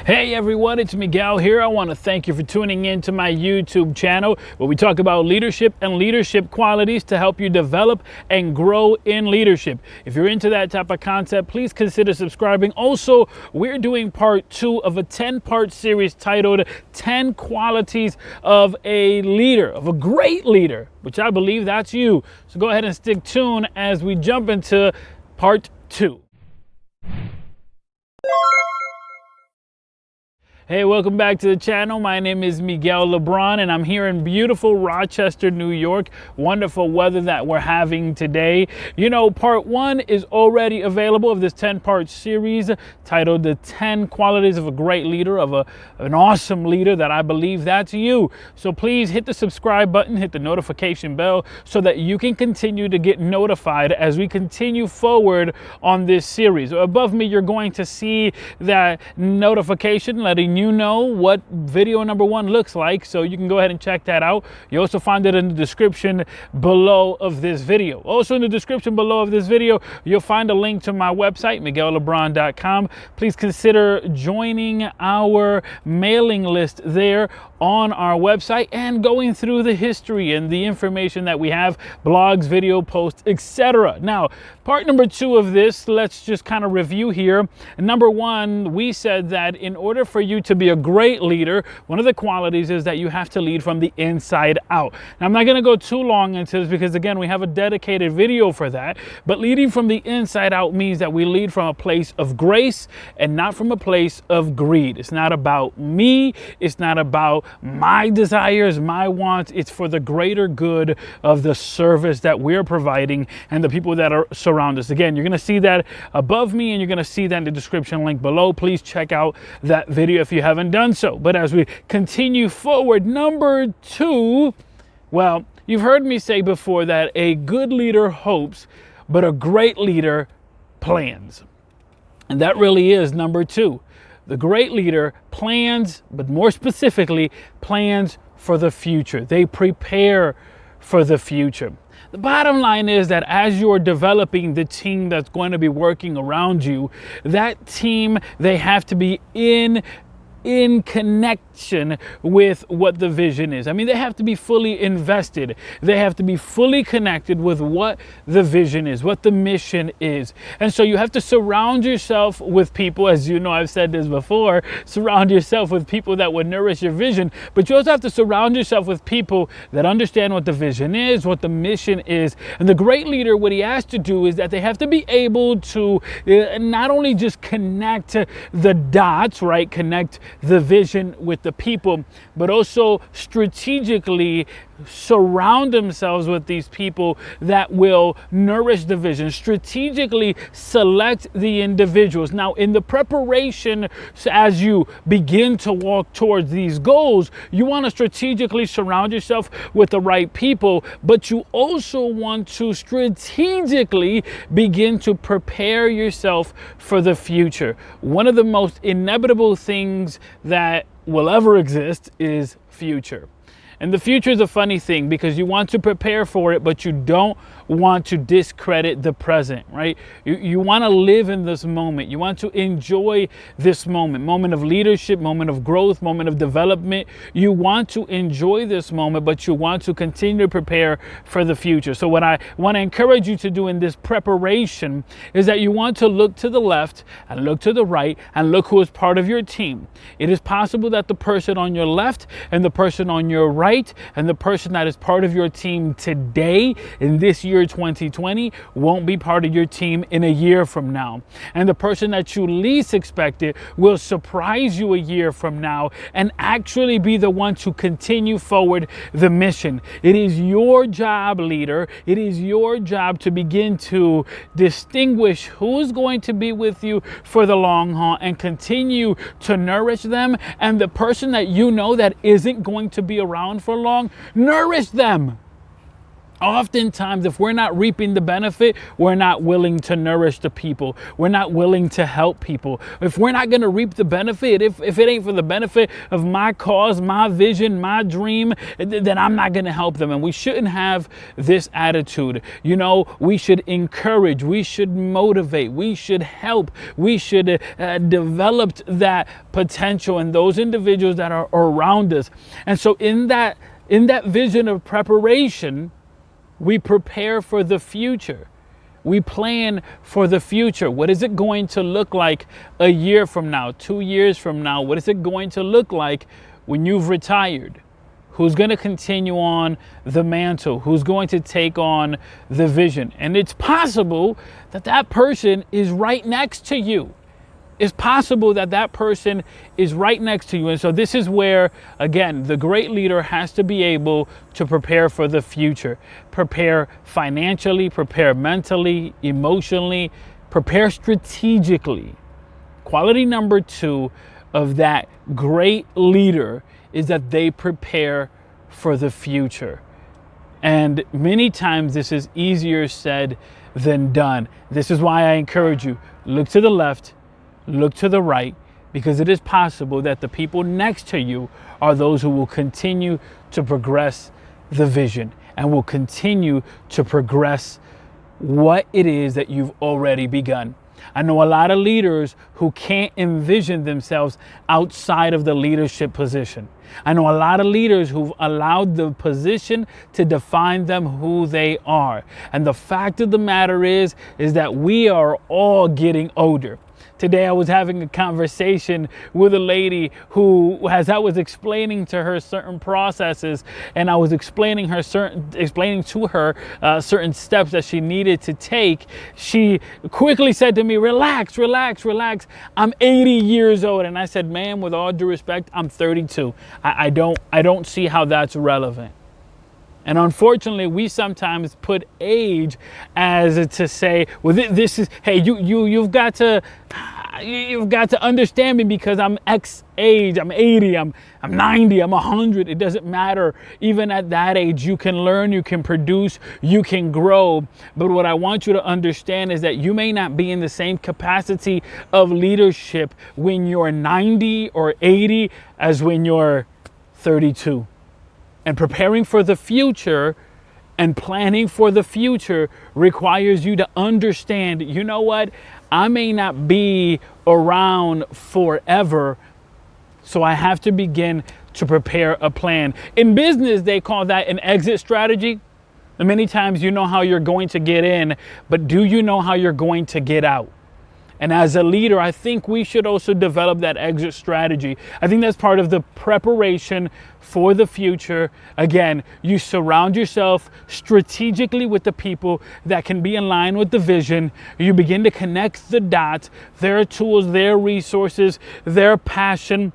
Hey everyone, it's Miguel here. I want to thank you for tuning in to my YouTube channel where we talk about leadership and leadership qualities to help you develop and grow in leadership. If you're into that type of concept, please consider subscribing. Also, we're doing part 2 of a 10-part series titled 10 Qualities of a Leader, of a Great Leader, which I believe that's you. So go ahead and stick tuned as we jump into part 2. Hey, welcome back to the channel. My name is Miguel Lebron and I'm here in beautiful Rochester, New York. Wonderful weather that we're having today. You know, part 1 is already available of this 10-part series titled The 10 Qualities of a Great Leader, of an awesome leader that I believe that's you. So please hit the subscribe button, hit the notification bell so that you can continue to get notified as we continue forward on this series. Above me, you're going to see that notification letting you know what video number 1 looks like, so you can go ahead and check that out. You also find it in the description below of this video. Also in the description below of this video, you'll find a link to my website, miguellebron.com. Please consider joining our mailing list there on our website and going through the history and the information that we have, blogs, video posts, etc. Now, part number 2 of this, let's just kind of review here. Number 1, we said that in order for you to be a great leader, one of the qualities is that you have to lead from the inside out. Now, I'm not going to go too long into this because, again, we have a dedicated video for that. But leading from the inside out means that we lead from a place of grace and not from a place of greed. It's not about me. It's not about my desires, my wants. It's for the greater good of the service that we're providing and the people that are surround us. Again, you're going to see that above me and you're going to see that in the description link below. Please check out that video if you haven't done so. But as we continue forward, number 2, well, you've heard me say before that a good leader hopes, but a great leader plans. And that really is number 2. The great leader plans, but more specifically, plans for the future. They prepare for the future. The bottom line is that as you're developing the team that's going to be working around you, that team, they have to be in connection with what the vision is. I mean, they have to be fully invested. They have to be fully connected with what the vision is, what the mission is. And so you have to surround yourself with people, as you know, I've said this before, surround yourself with people that would nourish your vision, but you also have to surround yourself with people that understand what the vision is, what the mission is. And the great leader, what he has to do is that they have to be able to not only just connect the dots, right? Connect the vision with the people, but also strategically surround themselves with these people that will nourish the vision, strategically select the individuals. Now, in the preparation, as you begin to walk towards these goals, you want to strategically surround yourself with the right people, but you also want to strategically begin to prepare yourself for the future. One of the most inevitable things that will ever exist is future. And the future is a funny thing because you want to prepare for it, but you don't want to discredit the present, right? You want to live in this moment. You want to enjoy this moment of leadership, moment of growth, moment of development. You want to enjoy this moment, but you want to continue to prepare for the future. So what I want to encourage you to do in this preparation is that you want to look to the left and look to the right and look who is part of your team. It is possible that the person on your left and the person on your right and the person that is part of your team today in this year 2020 won't be part of your team in a year from now. And the person that you least expected will surprise you a year from now and actually be the one to continue forward the mission. It is your job, leader. It is your job to begin to distinguish who's going to be with you for the long haul and continue to nourish them. And the person that you know that isn't going to be around for long, nourish them. Oftentimes, if we're not reaping the benefit, we're not willing to nourish the people. We're not willing to help people. If we're not going to reap the benefit, if it ain't for the benefit of my cause, my vision, my dream, then I'm not going to help them. And we shouldn't have this attitude. You know, we should encourage, we should motivate, we should help, we should develop that potential in those individuals that are around us. And so in that vision of preparation, we prepare for the future. We plan for the future. What is it going to look like a year from now, 2 years from now? What is it going to look like when you've retired? Who's going to continue on the mantle? Who's going to take on the vision? And it's possible that that person is right next to you. It's possible that that person is right next to you. And so this is where, again, the great leader has to be able to prepare for the future. Prepare financially, prepare mentally, emotionally, prepare strategically. Quality number 2 of that great leader is that they prepare for the future. And many times this is easier said than done. This is why I encourage you, look to the left, look to the right, because it is possible that the people next to you are those who will continue to progress the vision and will continue to progress what it is that you've already begun. I know a lot of leaders who can't envision themselves outside of the leadership position. I know a lot of leaders who've allowed the position to define them who they are. And the fact of the matter is that we are all getting older. Today I was having a conversation with a lady who, as I was explaining to her certain processes, and I was explaining to her certain steps that she needed to take, she quickly said to me, relax, relax, relax. I'm 80 years old. And I said, ma'am, with all due respect, I'm 32. I don't see how that's relevant. And unfortunately, we sometimes put age as to say, well, this is, hey, you've got to understand me because I'm X age, I'm 80, I'm 90, I'm 100. It doesn't matter. Even at that age, you can learn, you can produce, you can grow. But what I want you to understand is that you may not be in the same capacity of leadership when you're 90 or 80 as when you're 32. And preparing for the future and planning for the future requires you to understand, you know what? I may not be around forever, so I have to begin to prepare a plan. In business, they call that an exit strategy. And many times you know how you're going to get in, but do you know how you're going to get out? And as a leader, I think we should also develop that exit strategy. I think that's part of the preparation for the future. Again, you surround yourself strategically with the people that can be in line with the vision. You begin to connect the dots, their tools, their resources, their passion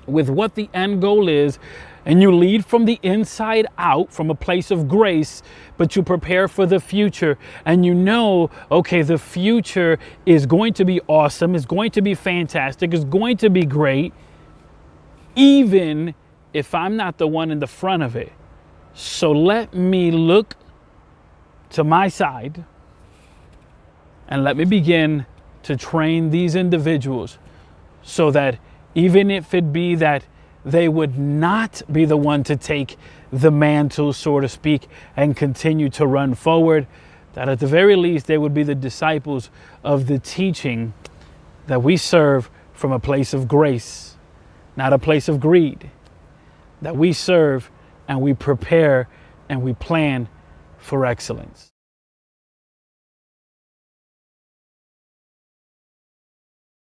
with what the end goal is. And you lead from the inside out, from a place of grace, but you prepare for the future. And you know, okay, the future is going to be awesome, it's going to be fantastic, it's going to be great, even if I'm not the one in the front of it. So let me look to my side and let me begin to train these individuals so that even if it be that they would not be the one to take the mantle, so to speak, and continue to run forward, that at the very least they would be the disciples of the teaching that we serve from a place of grace, not a place of greed, that we serve and we prepare and we plan for excellence.